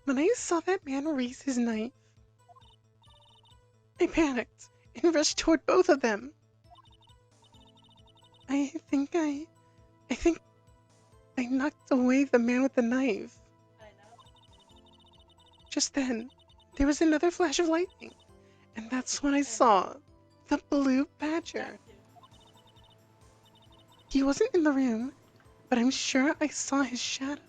When I saw that man raise his knife, I panicked and rushed toward both of them. I think I think I knocked away the man with the knife. Just then, there was another flash of lightning, and that's when I saw the blue badger. He wasn't in the room, but I'm sure I saw his shadow.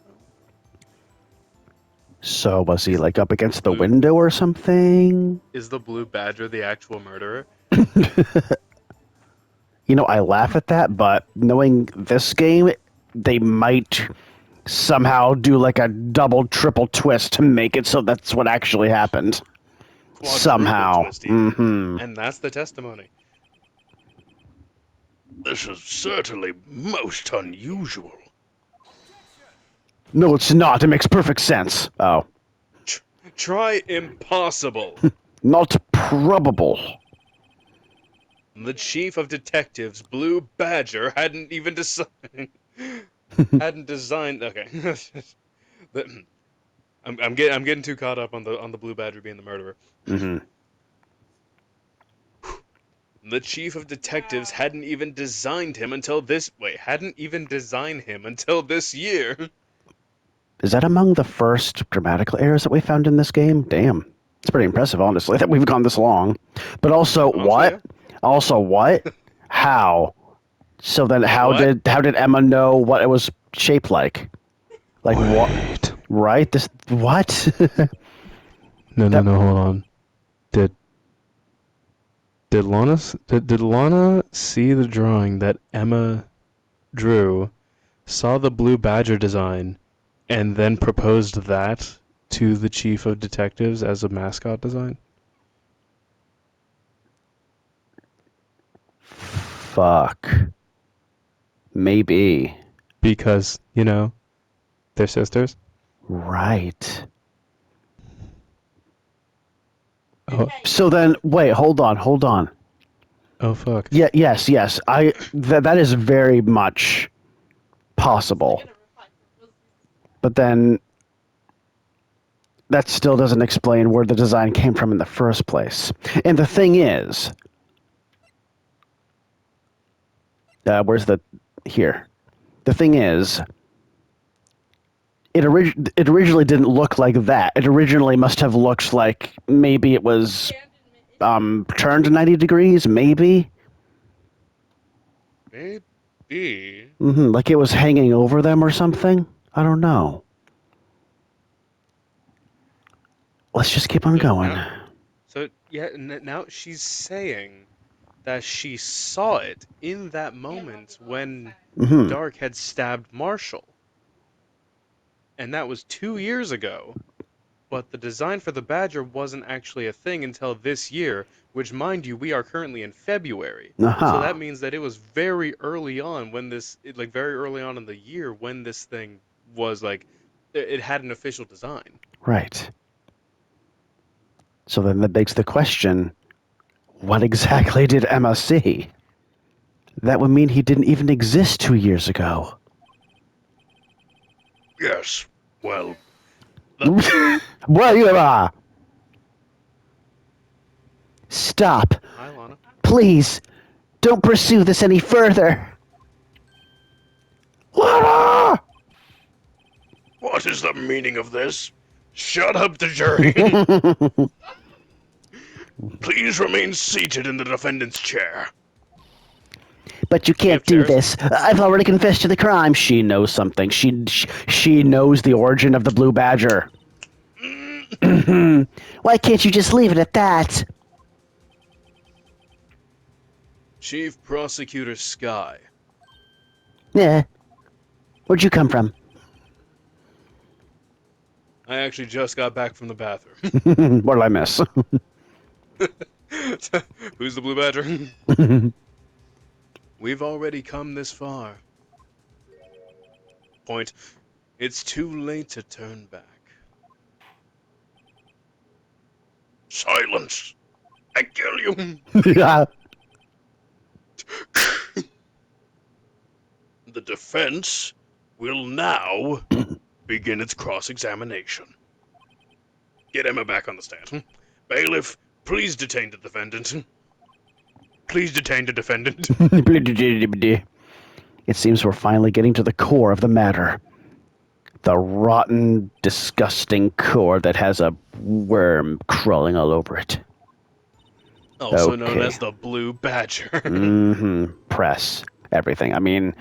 So was he like up against the window or something? Is the blue badger the actual murderer? You know, I laugh at that, but knowing this game, they might somehow do like a double, triple twist to make it so that's what actually happened. Quadruple Somehow. twist even. Mm-hmm. And that's the testimony. This is certainly most unusual. No, it's not. It makes perfect sense. Oh. Try impossible. Not probable. The chief of detectives, Blue Badger, hadn't even designed. Okay. I'm getting too caught up on the Blue Badger being the murderer. Mm-hmm. The chief of detectives hadn't even designed him until this. Wait, hadn't even designed him until this year. Is that among the first grammatical errors that we found in this game? Damn. It's pretty impressive, honestly, that we've gone this long. But also, what? Yeah. Also, what? How? So then how did Emma know what it was shaped like? Like what? Right? This what? No, hold on. Did Lana see the drawing that Emma drew, saw the blue badger design, and then proposed that to the chief of detectives as a mascot design? Fuck. Maybe. Because, you know, they're sisters? Right. Oh, So then, wait, hold on. oh fuck. Yeah, yes. That is very much possible. But then that still doesn't explain where the design came from in the first place. And the thing is, where's the here? The thing is, it originally didn't look like that. It originally must have looked like maybe it was turned 90 degrees, maybe. Maybe. Like it was hanging over them or something. I don't know. Let's just keep on going. Now she's saying that she saw it in that moment when Dark had stabbed Marshall. And that was 2 years ago. But the design for the Badger wasn't actually a thing until this year, which, mind you, we are currently in February. Uh-huh. So that means that it was very early on very early on in the year when this thing was it had an official design. Right. So then that begs the question, what exactly did Emma see? That would mean he didn't even exist 2 years ago. Yes, well... Where you are! Stop. Hi, Lana. Please, don't pursue this any further. Lana! What is the meaning of this? Shut up, the jury! Please remain seated in the defendant's chair. But you can't do this. I've already confessed to the crime. She knows something. She knows the origin of the Blue Badger. Why can't you just leave it at that? Chief Prosecutor Sky. Yeah. Where'd you come from? I actually just got back from the bathroom. What did I miss? Who's the Blue Badger? We've already come this far. Point. It's too late to turn back. Silence! I kill you! Yeah. The defense will now begin its cross-examination. Get Emma back on the stand. Bailiff, please detain the defendant. Please detain the defendant. It seems we're finally getting to the core of the matter. The rotten, disgusting core that has a worm crawling all over it. Also known Okay. as the Blue Badger. Press. Everything. I mean,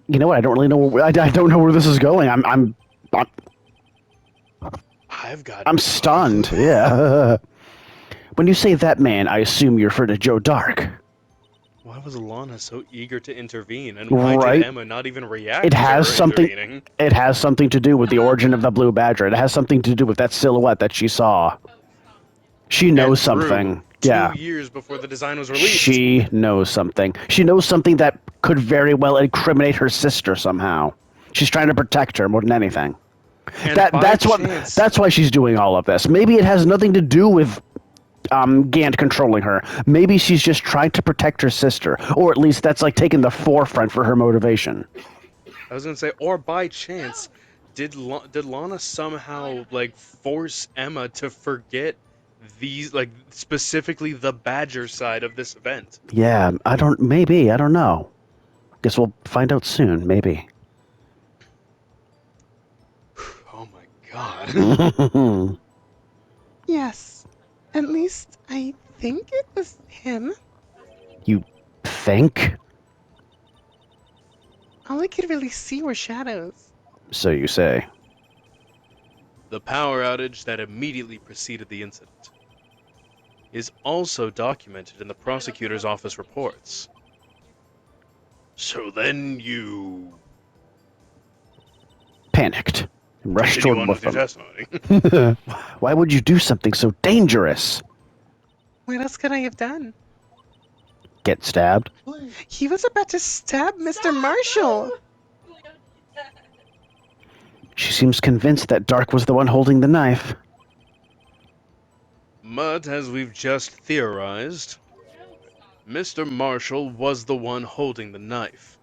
you know what? I don't really know. I don't know where this is going. I'm I've got. I'm stunned. Yeah. When you say that man, I assume you refer to Joe Dark. Why was Lana so eager to intervene, and why Right? did Emma not even react It to has her something. intervening? It has something to do with the origin of the Blue Badger. It has something to do with that silhouette that she saw. She knows And drew something. 2 Yeah. years before the design was released. She knows something. She knows something that could very well incriminate her sister somehow. She's trying to protect her more than anything. And by That's chance, that's why she's doing all of this. Maybe it has nothing to do with Gant controlling her. Maybe she's just trying to protect her sister, or at least that's like taking the forefront for her motivation. I was gonna say, or by chance, did Lana somehow like force Emma to forget these, like specifically the Badger side of this event? Yeah, I don't know. Guess we'll find out soon, maybe. Oh my god. Yes. At least I think it was him. You think? All I could really see were shadows. So you say. The power outage that immediately preceded the incident is also documented in the prosecutor's office reports. So then you Panicked. And rushed continue toward on both with your of testimony. them. Why would you do something so dangerous? What else could I have done? Get stabbed? He was about to stab Mr. Marshall. She seems convinced that Dark was the one holding the knife. But as we've just theorized, Mr. Marshall was the one holding the knife.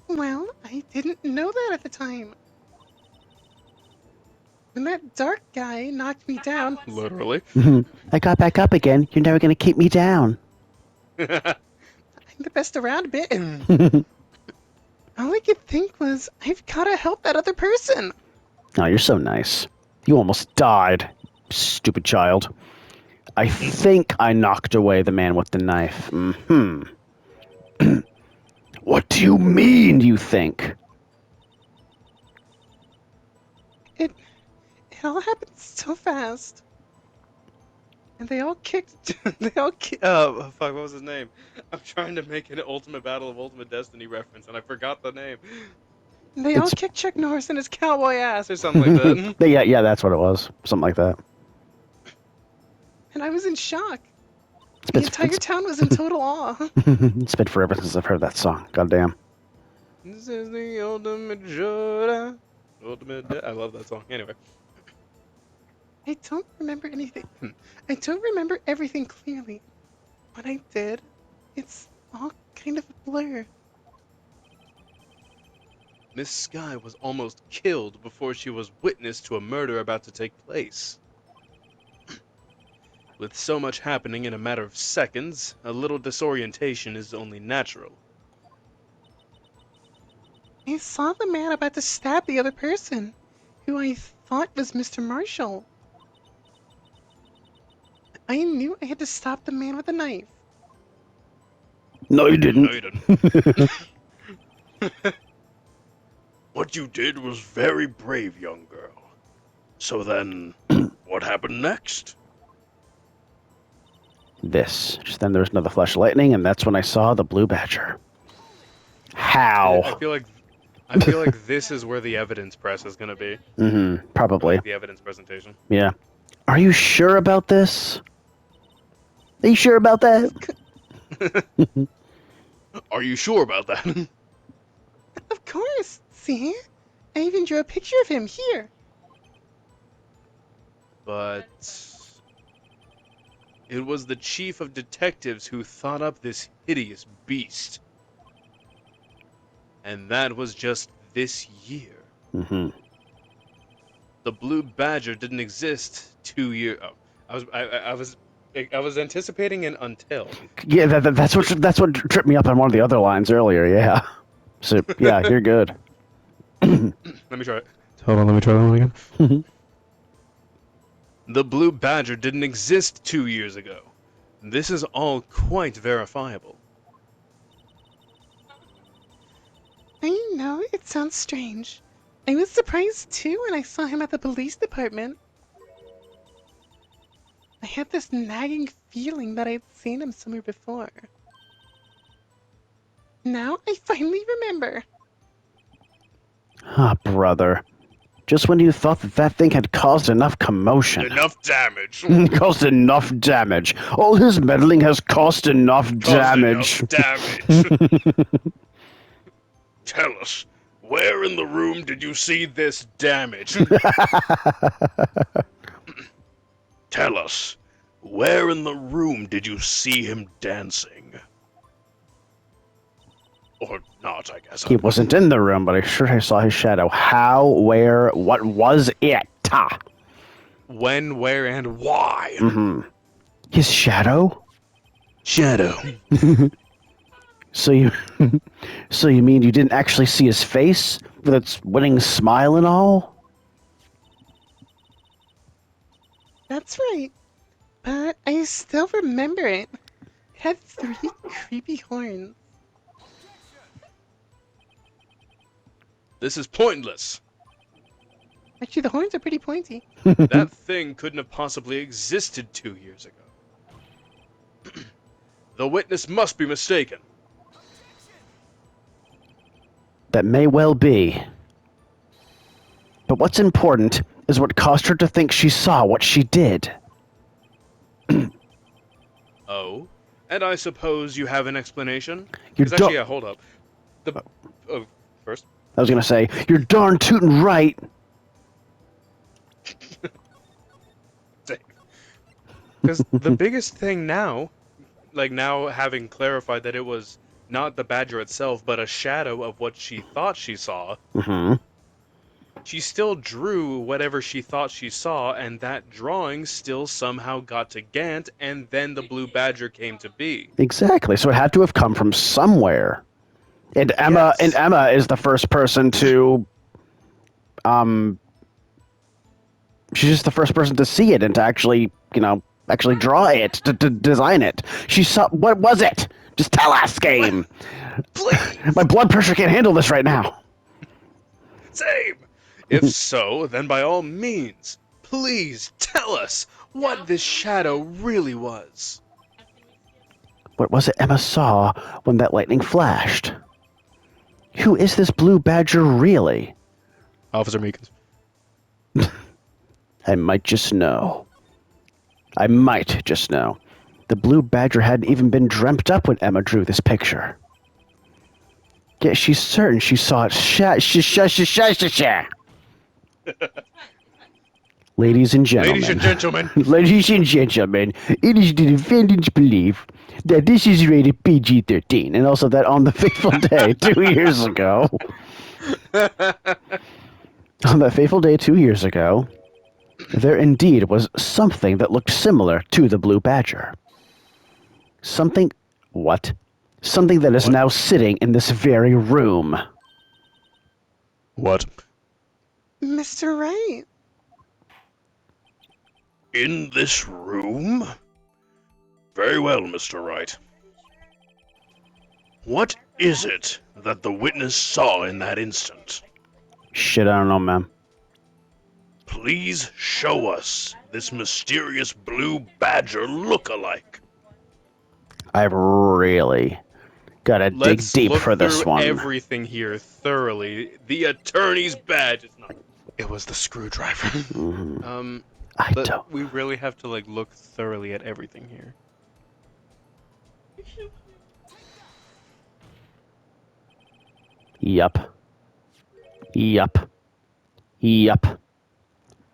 Well, I didn't know that at the time. When that dark guy knocked me down, Literally. I got back up again. You're never gonna keep me down. I'm the best around, bit. All I could think was, I've gotta help that other person. Oh, you're so nice. You almost died, stupid child. I think I knocked away the man with the knife. What do you mean, you think? It all happened so fast. And they all kicked. Oh, fuck, what was his name? I'm trying to make an Ultimate Battle of Ultimate Destiny reference, and I forgot the name. They all It's- kicked Chuck Norris in his cowboy ass or something like that. Yeah, that's what it was. Something like that. And I was in shock. It's The been, entire town was in total awe. it's been forever since I've heard that song. Goddamn. This is the ultimate Yoda. I love that song. Anyway. I don't remember anything. I don't remember everything clearly. What I did, it's all kind of a blur. Miss Sky was almost killed before she was witness to a murder about to take place. With so much happening in a matter of seconds, a little disorientation is only natural. I saw the man about to stab the other person, who I thought was Mr. Marshall. I knew I had to stop the man with the knife. No, you didn't. No, you didn't. What you did was very brave, young girl. So then, what happened next? This. Just then there was another flash of lightning, and that's when I saw the Blue Badger. I How? feel like this is where the evidence press is gonna be. Probably. Like the evidence presentation. Yeah. Are you sure about this? Are you sure about that? Are you sure about that? Of course, see? I even drew a picture of him here. But it was the chief of detectives who thought up this hideous beast. And that was just this year. The blue badger didn't exist 2 years. Oh, I was anticipating an until. Yeah, that's what tripped me up on one of the other lines earlier. Yeah. So yeah, you're good. Let me try it. Hold on, let me try that one again. The blue badger didn't exist 2 years ago. This is all quite verifiable. I know, it sounds strange. I was surprised too when I saw him at the police department. I had this nagging feeling that I'd seen him somewhere before. Now I finally remember. Ah, brother. Just when you thought that thing had caused enough commotion. Enough damage. Caused enough damage. All his meddling has caused enough damage. Enough damage. Tell us, where in the room did you see this damage? Tell us, where in the room did you see him dancing? Or not, I guess. He wasn't in the room, but I sure saw his shadow. How, where, what was it? When, where, and why? His shadow? Shadow. So you mean you didn't actually see his face with its winning smile and all? That's right. But I still remember it. It had 3 creepy horns. This is pointless. Actually, the horns are pretty pointy. That thing couldn't have possibly existed 2 years ago. The witness must be mistaken. That may well be. But what's important is what caused her to think she saw what she did. Oh? And I suppose you have an explanation? You're Because actually, yeah, hold up. First. I was gonna say, you're darn tootin' right. Because the biggest thing now, like now having clarified that it was not the badger itself, but a shadow of what she thought she saw, she still drew whatever she thought she saw, and that drawing still somehow got to Gant, and then the blue badger came to be. Exactly. So it had to have come from somewhere. And Emma is the first person to she's just the first person to see it and to actually, actually draw it, to design it. She saw, what was it? Just tell us, game. Please! My blood pressure can't handle this right now. Same! If so, then by all means, please tell us what this shadow really was. What was it Emma saw when that lightning flashed? Who is this blue badger really? Officer Meekins. I might just know. I might just know. The blue badger hadn't even been dreamt up when Emma drew this picture. Yet she's certain she saw it. Ladies and gentlemen. Ladies and gentlemen. Ladies and gentlemen, it is the defendant's belief that this is rated PG-13, and also that on the fateful day 2 years ago, on that fateful day 2 years ago, there indeed was something that looked similar to the blue badger. Something, what? Something that is now sitting in this very room. What? Mr. Wright. In this room? Very well, Mr. Wright. What is it that the witness saw in that instant? Shit, I don't know, man. Please show us this mysterious blue badger look-alike. I've really got to dig Let's deep look for this through one. everything here thoroughly. The attorney's badge. It was the screwdriver. But don't. we really have to look thoroughly at everything here. Yup. Yup. Yup.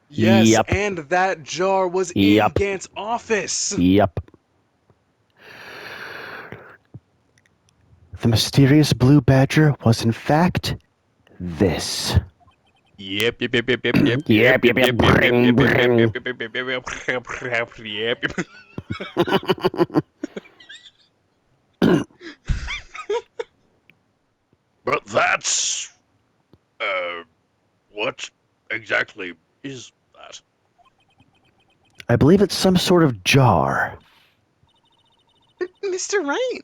Yes, Yep. and that jar was Yep. in Gant's office. Yup. The mysterious blue badger was in fact this. Yep, yep, yep, yep, yep, yep, Yep, yep, yep, bring, bring. yep. But that's what exactly is that? I believe it's some sort of jar. Mr. Wright,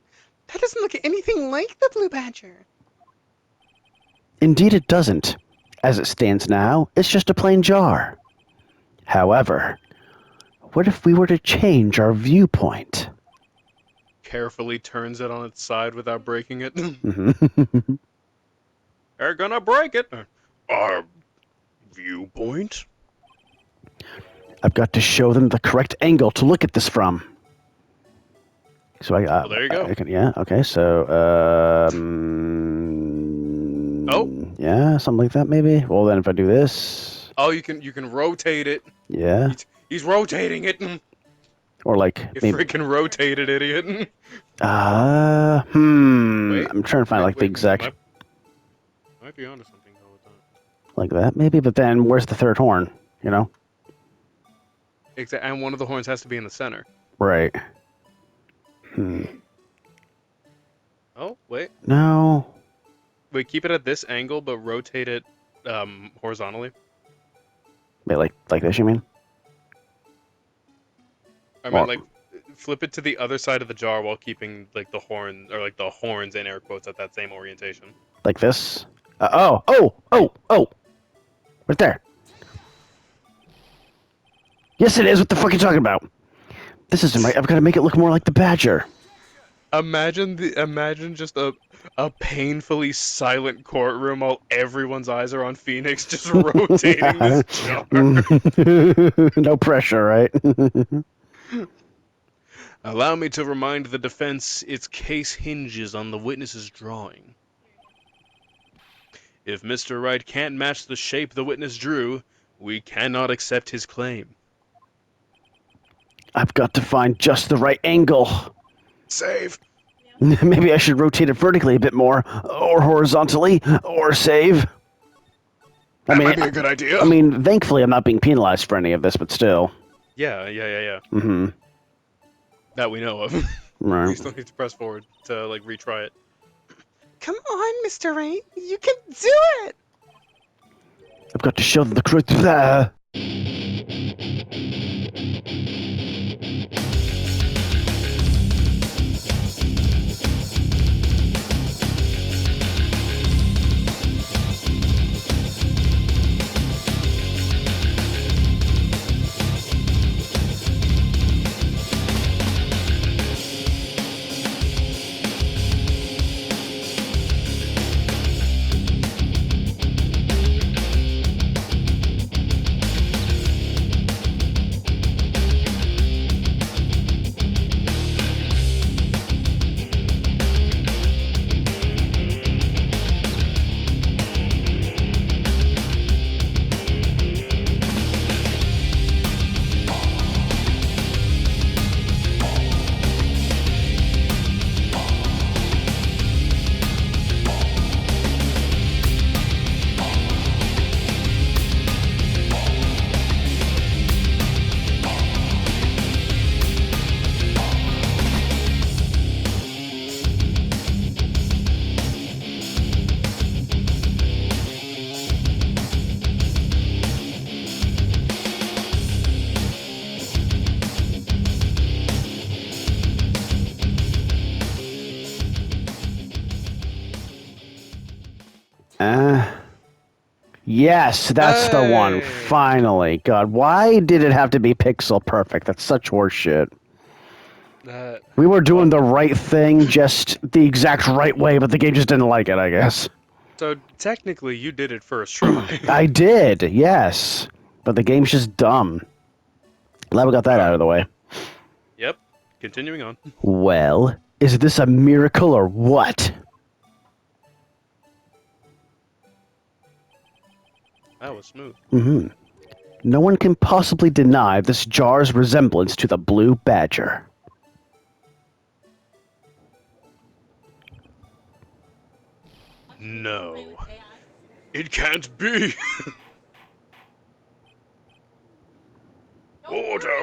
that doesn't look anything like the blue badger. Indeed, it doesn't. As it stands now, it's just a plain jar. However, what if we were to change our viewpoint? Carefully turns it on its side without breaking it. Mm-hmm. They're gonna break it. Our viewpoint? I've got to show them the correct angle to look at this from. So Well, there you go. yeah, okay, so, Oh. yeah, something like that maybe. Well, then if I do this, Oh, you can rotate it. yeah, He's rotating it. You or like maybe, freaking rotated, idiot. Wait. I'm trying to find like the exact, Might be onto something though with that. like that maybe, but then where's the third horn, you know? And one of the horns has to be in the center. Right. Oh, wait. No. Wait, keep it at this angle, but rotate it horizontally. Wait, like this, you mean? I meant like flip it to the other side of the jar while keeping like the horn or like the horns in air quotes at that same orientation. Like this? Oh! Right there. Yes, it is. What the fuck are you talking about? This isn't right. I've got to make it look more like the badger. Imagine just a painfully silent courtroom while everyone's eyes are on Phoenix just rotating this jar. No pressure, right? Allow me to remind the defense its case hinges on the witness's drawing. If Mr. Wright can't match the shape the witness drew, we cannot accept his claim. I've got to find just the right angle. Save. Maybe I should rotate it vertically a bit more, or horizontally, or save. That might be a good idea. I mean, thankfully I'm not being penalized for any of this, but still. Yeah. Mm-hmm. That we know of. Right. We still need to press forward to like retry it. Come on, Mr. Wright, you can do it! I've got to show them the correct. Yes, that's the one. Hey! Finally. God, why did it have to be pixel perfect? That's such horseshit. We were doing the right thing, just the exact right way, but the game just didn't like it, I guess. So technically, you did it first try. I did, yes. But the game's just dumb. Glad we got that out of the way. Yep. Continuing on. Well, is this a miracle or what? That was smooth. Mm-hmm. No one can possibly deny this jar's resemblance to the blue badger. No. It can't be.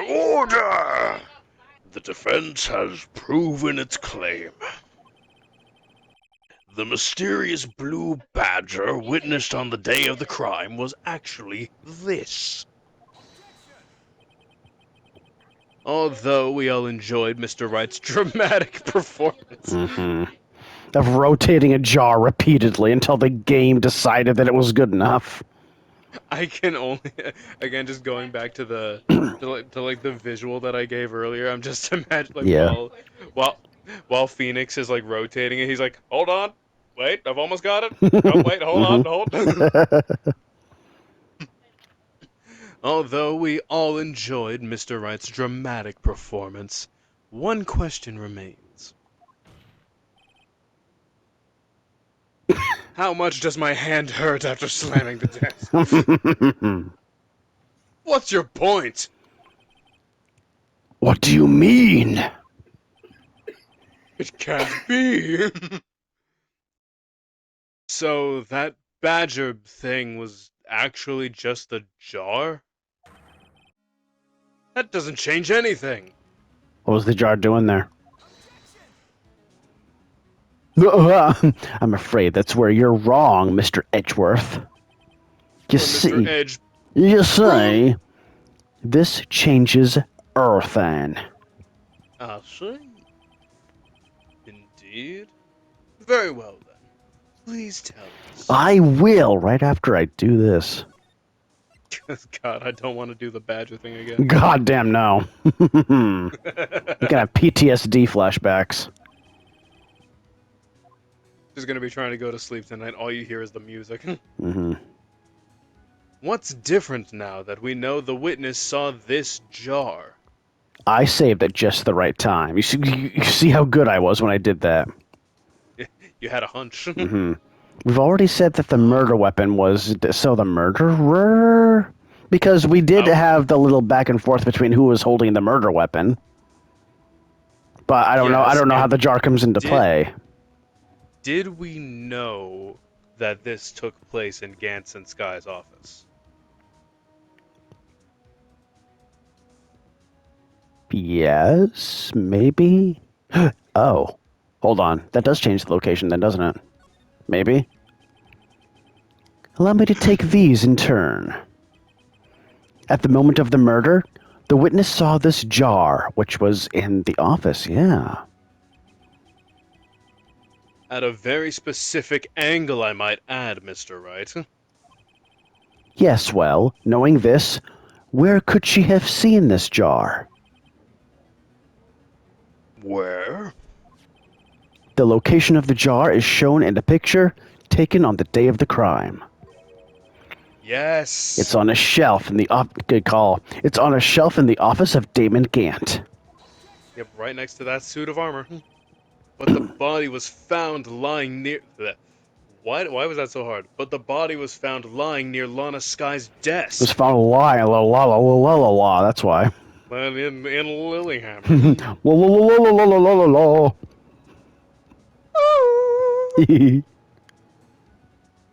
Order! The defense has proven its claim. The mysterious blue badger witnessed on the day of the crime was actually this. Although we all enjoyed Mr. Wright's dramatic performance. Of rotating a jar repeatedly until the game decided that it was good enough. I can only, again, just going back to the to the visual that I gave earlier. I'm just imagining Yeah. while Phoenix is like rotating it, he's like, "Hold on, wait, I've almost got it. Oh wait, hold on, hold." Although we all enjoyed Mr. Wright's dramatic performance, one question remains. How much does my hand hurt after slamming the desk? What's your point? What do you mean? It can't be. So that badger thing was actually just a jar? That doesn't change anything. What was the jar doing there? I'm afraid that's where you're wrong, Mr. Edgeworth. You Mr. Edge. You see, this changes everything. I see. Indeed. Very well then. Please tell us. I will right after I do this. God, I don't want to do the badger thing again. Goddamn no. You're gonna have PTSD flashbacks. Just gonna be trying to go to sleep tonight. All you hear is the music. Mm-hmm. What's different now that we know the witness saw this jar? I saved at just the right time. You see how good I was when I did that. You had a hunch. Mm-hmm. We've already said that the murder weapon was... So the murderer? Because we did have the little back and forth between who was holding the murder weapon. But I don't know. I don't know how the jar comes into play. Did we know that this took place in Gantz and Sky's office? Yes, maybe. Oh, hold on. That does change the location then, doesn't it? Maybe. Allow me to take these in turn. At the moment of the murder, the witness saw this jar, which was in the office, yeah. At a very specific angle, I might add, Mr. Wright. Yes, well, knowing this, where could she have seen this jar? Where? The location of the jar is shown in a picture taken on the day of the crime. Yes. It's on a shelf in the good call. It's on a shelf in the office of Damon Gant. Yep, right next to that suit of armor. But the body was found lying near... Why was that so hard? But the body was found lying near Lana Sky's desk. It was found lying, that's why. In Lilyhammer.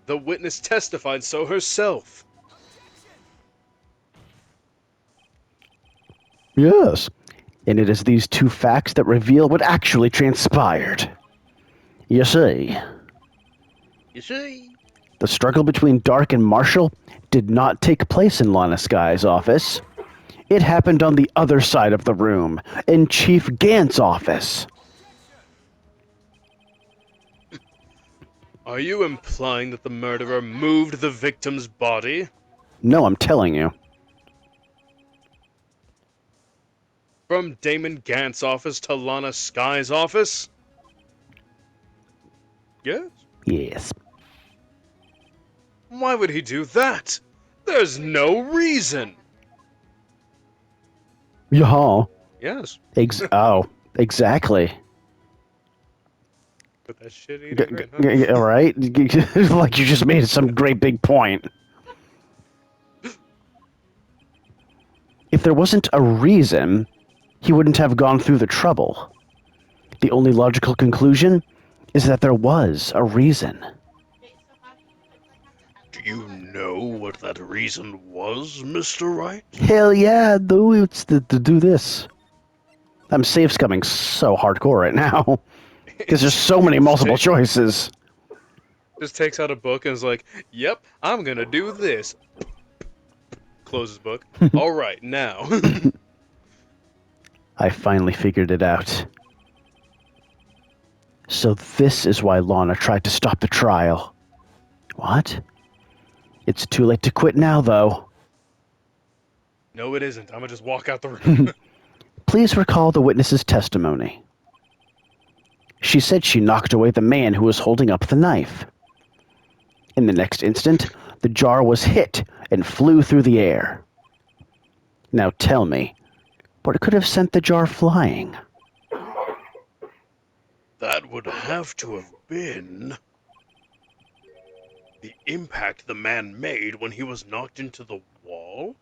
The witness testified so herself. Yes. And it is these two facts that reveal what actually transpired. You see. The struggle between Dark and Marshall did not take place in Lana Sky's office. It happened on the other side of the room, in Chief Gant's office. Are you implying that the murderer moved the victim's body? No, I'm telling you. From Damon Gant's office to Lana Sky's office? Yes. Yes. Why would he do that? There's no reason. Yeah. Yes. Oh, exactly. Put that shit eating grin, huh? All right? Like you just made some great big point. If there wasn't a reason, he wouldn't have gone through the trouble. The only logical conclusion is that there was a reason. Do you know what that reason was, Mr. Wright? Hell yeah, it's to do this. I'm safe scumming so hardcore right now. Because there's so many multiple choices. Just takes out a book and is like, "Yep, I'm gonna do this." Closes book. All right, now. I finally figured it out. So this is why Lana tried to stop the trial. What? It's too late to quit now, though. No, it isn't. I'm gonna just walk out the room. Please recall the witness's testimony. She said she knocked away the man who was holding up the knife. In the next instant, the jar was hit and flew through the air. Now tell me, what could have sent the jar flying? That would have to have been the impact the man made when he was knocked into the wall?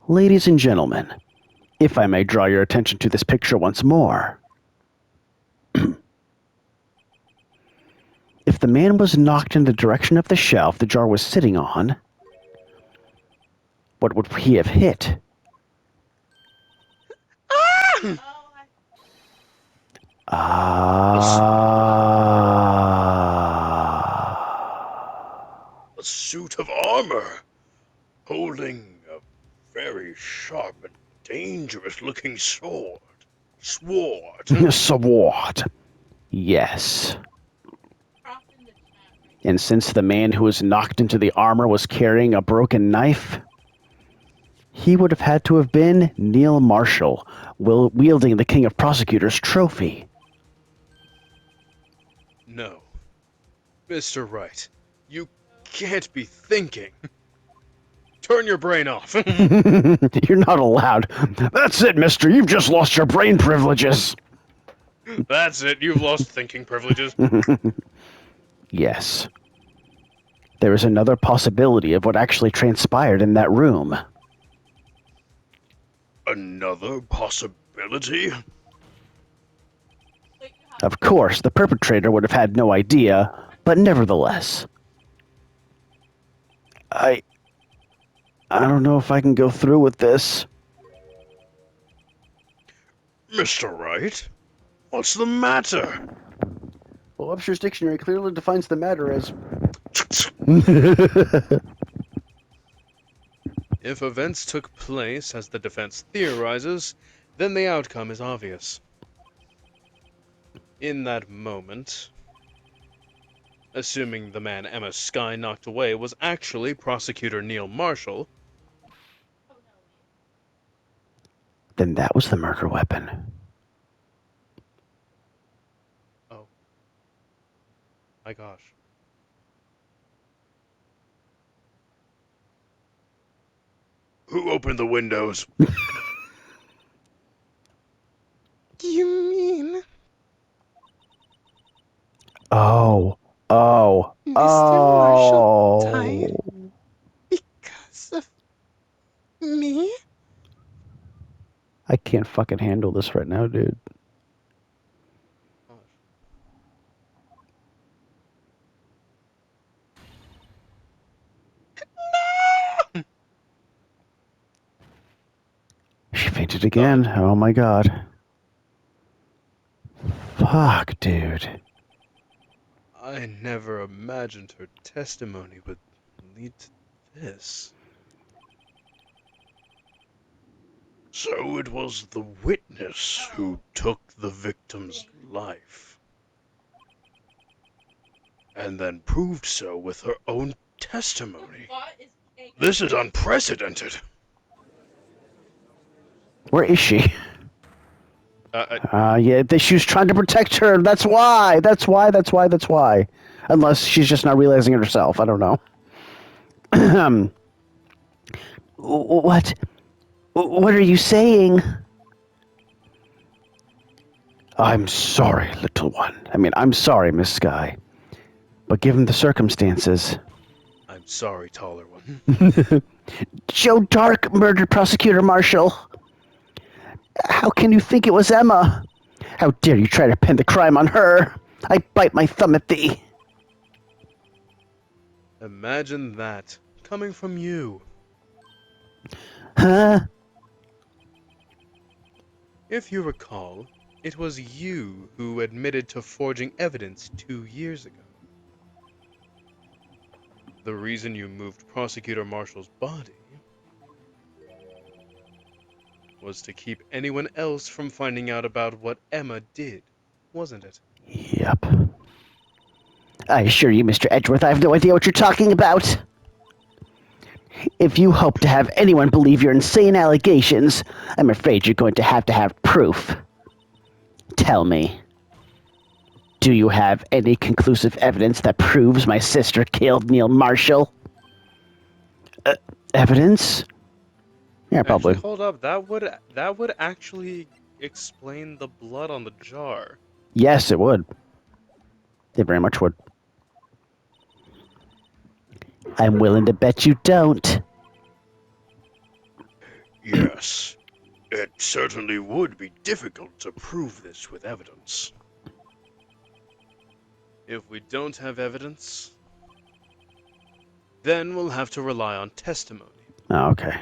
Ladies and gentlemen, if I may draw your attention to this picture once more. If the man was knocked in the direction of the shelf the jar was sitting on, what would he have hit? A suit of armor, holding a very sharp and dangerous-looking sword. Sword. Sword. Yes. And since the man who was knocked into the armor was carrying a broken knife, he would have had to have been Neil Marshall, wielding the King of Prosecutors trophy. No. Mr. Wright, you can't be thinking. Turn your brain off. You're not allowed. That's it, mister. You've just lost your brain privileges. That's it. You've lost thinking privileges. Yes. There is another possibility of what actually transpired in that room. Another possibility? Of course, the perpetrator would have had no idea, but nevertheless. I don't know if I can go through with this. Mr. Wright? What's the matter? Well, Webster's dictionary clearly defines the matter as... If events took place as the defense theorizes, then the outcome is obvious. In that moment, assuming the man Emma Skye knocked away was actually Prosecutor Neil Marshall, then that was the murder weapon. oh my gosh. Who opened the windows? You mean Oh. Mr. Marshall died because of me? I can't fucking handle this right now, dude. She fainted again. Oh my god. Fuck, dude. I never imagined her testimony would lead to this. So it was the witness who took the victim's life. And then proved so with her own testimony. This is unprecedented. Where is she? I She was trying to protect her. That's why. Unless she's just not realizing it herself. I don't know. What? What are you saying? I'm sorry, little one. I'm sorry, Miss Skye. But given the circumstances... I'm sorry, taller one. Joe Dark murdered Prosecutor Marshall. How can you think it was Emma? How dare you try to pin the crime on her? I bite my thumb at thee. Imagine that, coming from you. Huh? If you recall, it was you who admitted to forging evidence 2 years ago. The reason you moved Prosecutor Marshall's body was to keep anyone else from finding out about what Emma did, wasn't it? Yep. I assure you, Mr. Edgeworth, I have no idea what you're talking about. If you hope to have anyone believe your insane allegations, I'm afraid you're going to have proof. Tell me, do you have any conclusive evidence that proves my sister killed Neil Marshall? Evidence? Yeah, Actually, probably. hold up. That would actually explain the blood on the jar. Yes, it would. It very much would. I'm willing to bet you don't. Yes, it certainly would be difficult to prove this with evidence. If we don't have evidence, then we'll have to rely on testimony. Oh, okay.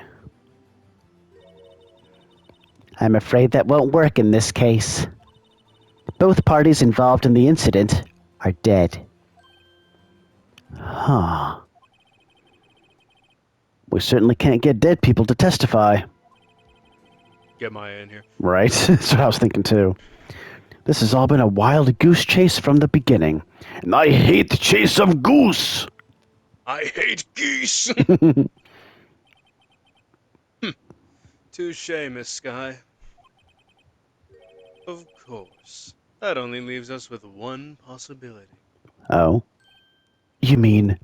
I'm afraid that won't work in this case. Both parties involved in the incident are dead. Huh. We certainly can't get dead people to testify. Get Maya in here. Right? That's what I was thinking too. This has all been a wild goose chase from the beginning. And I hate the chase of goose! I hate geese! Touche, Miss Sky. Of course. That only leaves us with one possibility. Oh? You mean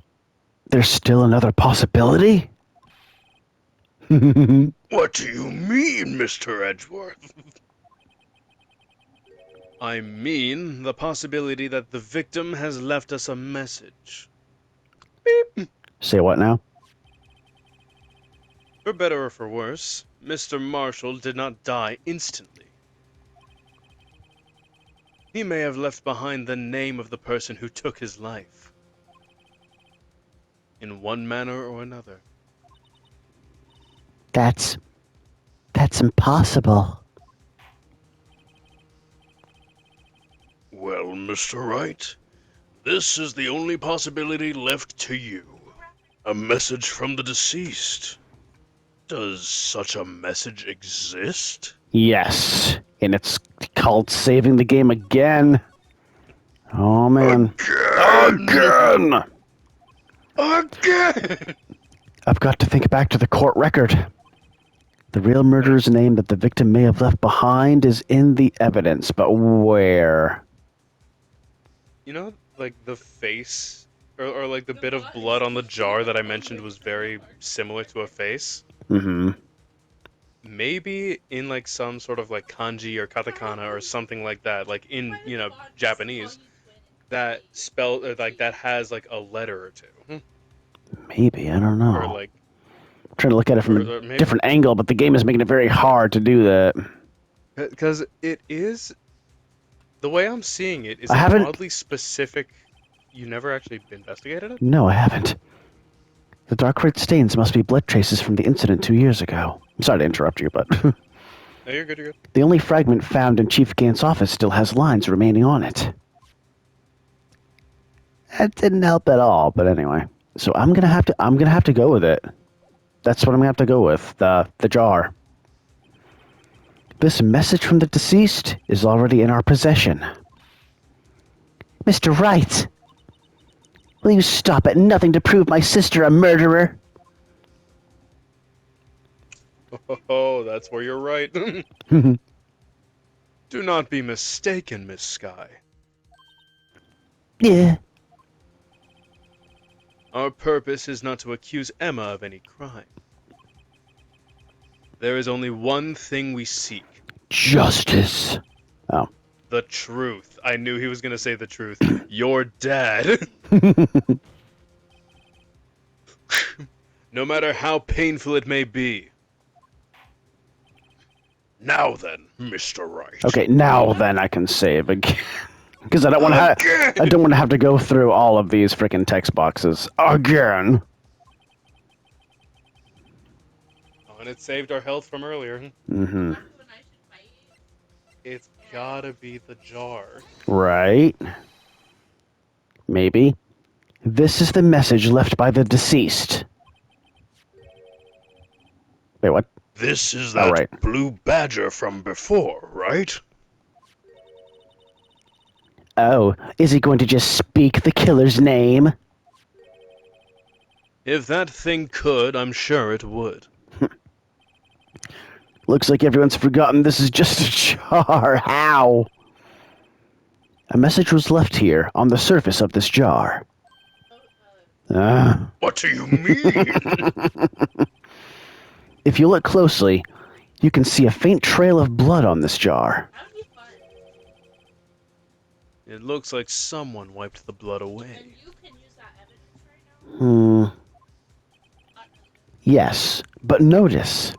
there's still another possibility? What do you mean, Mr. Edgeworth? I mean the possibility that the victim has left us a message. Beep. Say what now? For better or for worse, Mr. Marshall did not die instantly. He may have left behind the name of the person who took his life. In one manner or another. That's impossible. Well, Mr. Wright, this is the only possibility left to you. A message from the deceased. Does such a message exist? Yes. And it's called saving the game again. Oh man. Again! Again! I've got to think back to the court record. The real murderer's name that the victim may have left behind is in the evidence, but where? You know, like the face, or like the bit of blood on the jar that I mentioned was very similar to a face? Mm-hmm. Maybe in like some sort of like kanji or katakana or something like that, like in, Japanese, that spell, or like that has like a letter or two. Maybe, I don't Or know. like, I'm trying to look at it from or a maybe, different angle, but the game is making it very hard to do that. because it is, the way I'm seeing it is I an haven't- oddly specific. You never actually investigated it? No, I haven't. The dark red stains must be blood traces from the incident 2 years ago. I'm sorry to interrupt you, but No, you're good, you're good. the only fragment found in Chief Gant's office still has lines remaining on it. That didn't help at all, but anyway. So I'm gonna have to go with it. That's what I'm gonna have to go with. The jar. This message from the deceased is already in our possession. Mr. Wright! Will you stop at nothing to prove my sister a murderer? Oh, that's where you're right. Do not be mistaken, Miss Sky. Yeah. Our purpose is not to accuse Emma of any crime. There is only one thing we seek. Justice. Oh. The truth. I knew he was going to say the truth. Your dad. No matter how painful it may be. Now then, Mr. Wright. Okay, now then I can save again. Because I don't want to Again! I don't want to have to go through all of these freaking text boxes again. Oh, and it saved our health from earlier. Mm-hmm. It's gotta be the jar. Right. Maybe. This is the message left by the deceased. Wait, what? This is Oh, that right. blue badger from before, right? Oh, is he going to just speak the killer's name? If that thing could, I'm sure it would. Looks like everyone's forgotten this is just a jar. How? A message was left here on the surface of this jar. What do you mean? If you look closely, you can see a faint trail of blood on this jar. It looks like someone wiped the blood away. Yes, but notice.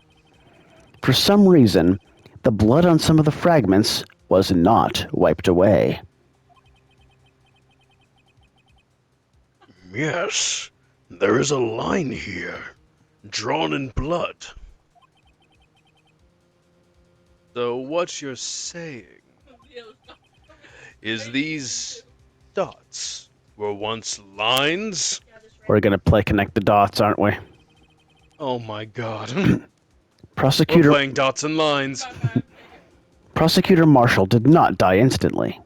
For some reason, the blood on some of the fragments was not wiped away. Yes, there is a line here, drawn in blood. So what you're saying is these dots were once lines? We're gonna play connect the dots, aren't we? Oh my god. We're Prosecutor playing dots and lines. Prosecutor Marshall did not die instantly.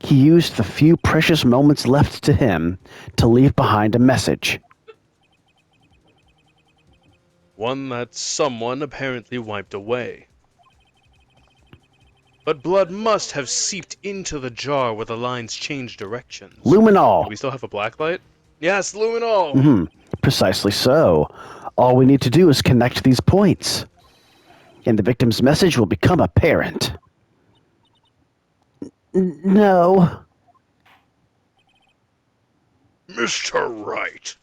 He used the few precious moments left to him to leave behind a message. One that someone apparently wiped away. But blood must have seeped into the jar where the lines changed directions. Do Luminol! we still have a blacklight? Yes, luminol! Mm-hmm. Precisely so. All we need to do is connect these points. And the victim's message will become apparent. No. Mr. Wright,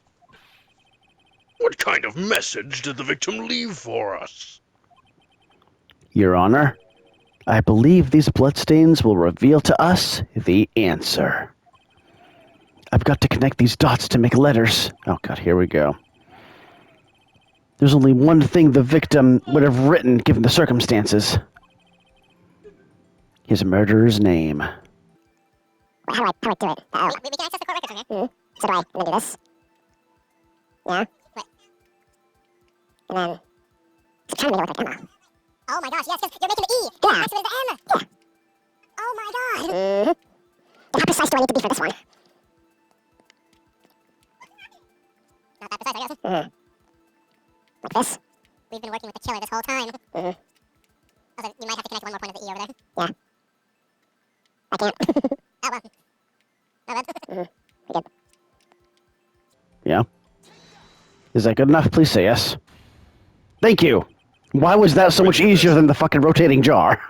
what kind of message did the victim leave for us? Your Honor, I believe these bloodstains will reveal to us the answer. I've got to connect these dots to make letters. Oh god, here we go. There's only one thing the victim would have written given the circumstances. His murderer's name. How do I do it? Oh. We can access the court records from here. So do I? I'm gonna do this. Yeah? Right. And then... I'm trying to make it look like Emma. Oh my gosh, yes, because you're making the E! Yeah! Activate the M! Yeah! Oh my god! How precise do I need to be for this one? Not that precise, I guess. Like this? We've been working with the killer this whole time. Also, you might have to connect one more point of the E over there. Yeah. I can't. Oh well. Oh well. We good. Yeah? Is that good enough? Please say yes. Thank you! Why was that so much easier than the fucking rotating jar?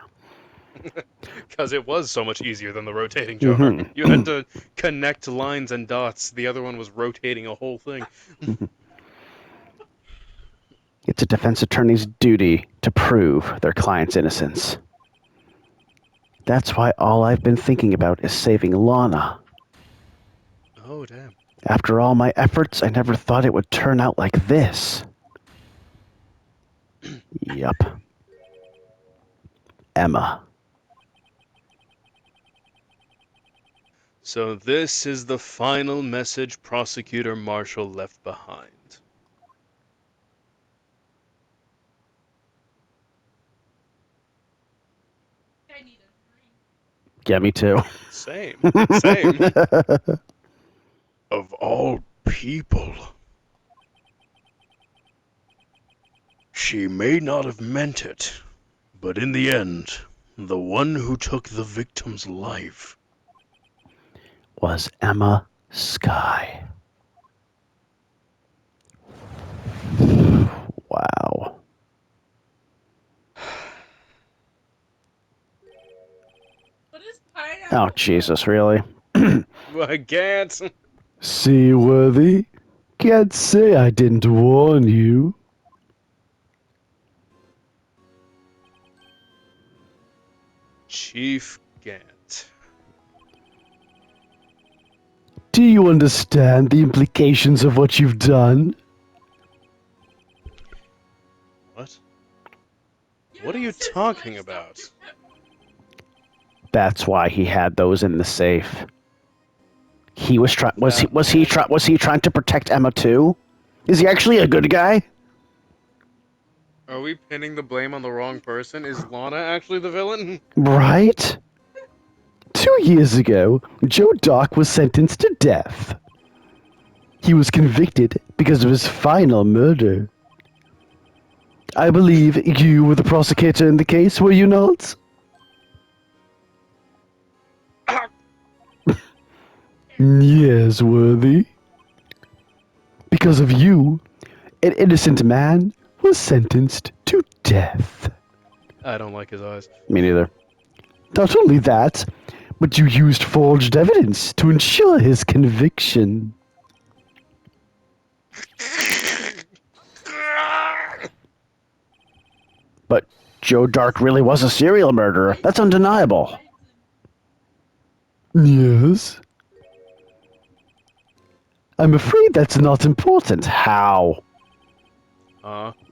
Because it was so much easier than the rotating jar. You had to connect lines and dots. The other one was rotating a whole thing. It's a defense attorney's duty to prove their client's innocence. That's why all I've been thinking about is saving Lana. Oh, damn. After all my efforts, I never thought it would turn out like this. Yup. Emma. So this is the final message Prosecutor Marshall left behind. Yeah, me too. Same. Same. Of all people. She may not have meant it, but in the end, the one who took the victim's life Was Emma Skye. Wow. Oh, Jesus, really? I can't. Seaworthy? Can't say I didn't warn you. Chief Gant. Do you understand the implications of what you've done? What? What are you talking about? That's why he had those in the safe. He was trying. Was he trying to protect Emma too? Is he actually a good guy? Are we pinning the blame on the wrong person? Is Lana actually the villain? Right? 2 years ago, Joe Dock was sentenced to death. He was convicted because of his final murder. I believe you were the prosecutor in the case, were you not? Yes, Worthy. Because of you, an innocent man was sentenced to death. I don't like his eyes. Me neither. Not only that, but you used forged evidence to ensure his conviction. But Joe Dark really was a serial murderer. That's undeniable. Yes. I'm afraid that's not important. How?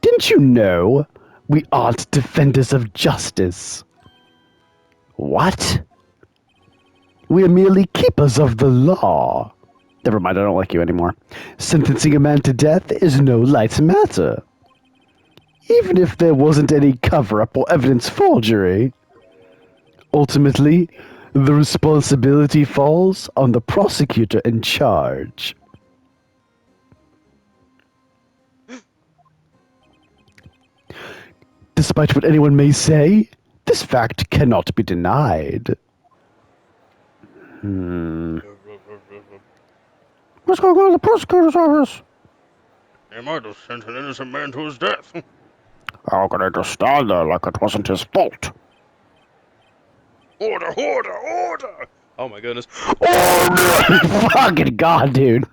Didn't you know we aren't defenders of justice? What? We're merely keepers of the law. Never mind, I don't like you anymore. Sentencing a man to death is no light matter. Even if there wasn't any cover-up or evidence forgery. Ultimately, the responsibility falls on the prosecutor in charge. Despite what anyone may say, this fact cannot be denied. What's going on in the prosecutor's office? He might have sent an innocent man to his death. How can I just stand there like it wasn't his fault? Order, order, order! Oh my goodness. Fucking God, dude.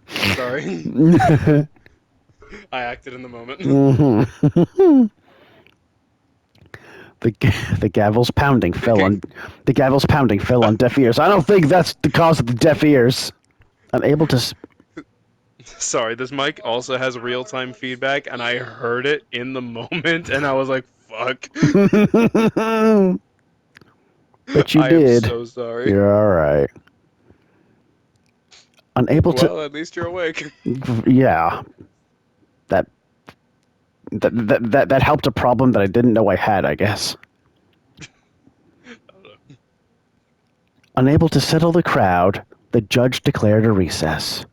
Sorry. I acted in the moment. The gavel's pounding fell on deaf ears. I don't think that's the cause of the deaf ears. Unable to. Sorry, this mic also has real-time feedback, and I heard it in the moment, and I was like, fuck. Bet you I did. am so sorry. You're alright. Unable to. Well, at least you're awake. Yeah. That helped a problem that I didn't know I had, I guess. Unable to settle the crowd, the judge declared a recess.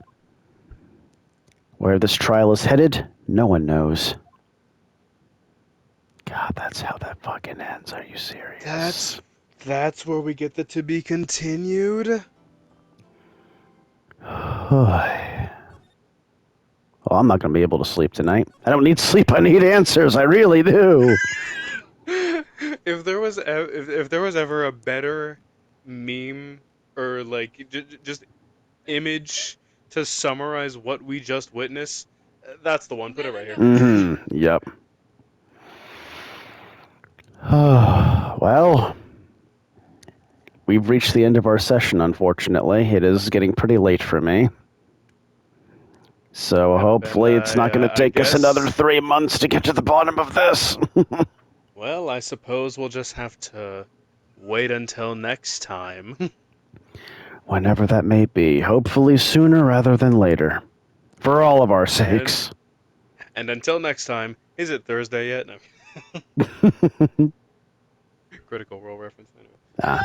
Where this trial is headed, no one knows. God, that's how that fucking ends. Are you serious? That's where we get the to be continued. Well, I'm not going to be able to sleep tonight. I don't need sleep. I need answers. I really do. If there was ever a better meme or like just image to summarize what we just witnessed, that's the one. Put it right here. Mm-hmm. Yep. Well, we've reached the end of our session, unfortunately. It is getting pretty late for me. So hopefully it's not going to take us another 3 months to get to the bottom of this. Well, I suppose we'll just have to wait until next time. Whenever that may be. Hopefully sooner rather than later. For all of our sakes. And until next time, is it Thursday yet? No. Critical Role reference. Anyway. Ah.